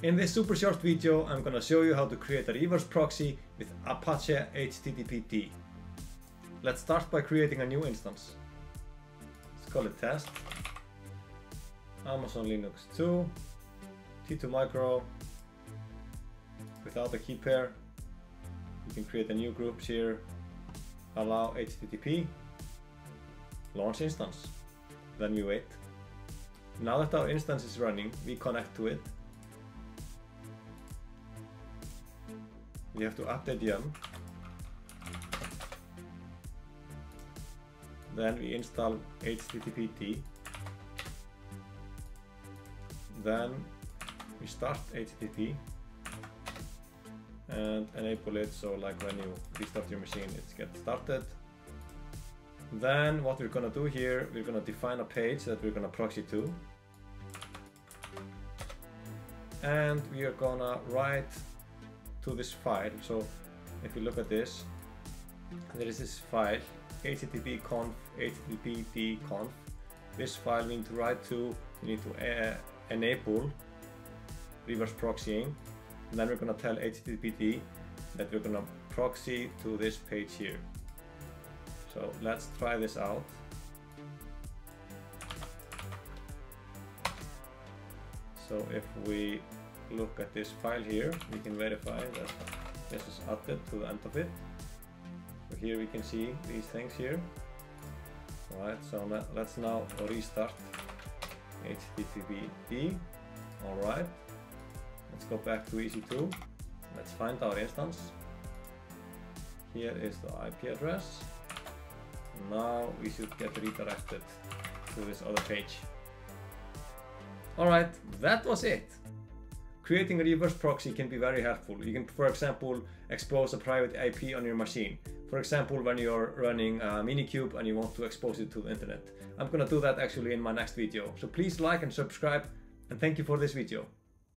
In this super short video, I'm gonna show you how to create a reverse proxy with Apache Httpd. Let's start by creating a new instance. Let's call it test. Amazon Linux 2, T2 micro, without a key pair. You can create a new group here, allow HTTP, launch instance. Then we wait. Now that our instance is running, we connect to it. We have to update yum. Then we install httpd. Then we start HTTP and enable it, so like when you restart your machine it gets started. Then what we're gonna do here, we're gonna define a page that we're gonna proxy to, and we are gonna write to this file. So if you look at this, there is this file httpd.conf. This file we need to write to, we need to enable reverse proxying, and then we're going to tell httpd that we're going to proxy to this page here. So let's try this out. So if we look at this file here, we can verify that this is added to the end of it. So here we can see these things here. Alright, so let's now restart httpd. Alright, let's go back to EC2. Let's find our instance. Here is the IP address. Now we should get redirected to this other page. Alright, that was it. Creating a reverse proxy can be very helpful. You can, for example, expose a private IP on your machine. For example, when you're running a Minikube and you want to expose it to the internet. I'm gonna do that actually in my next video. So please like and subscribe, and thank you for this video.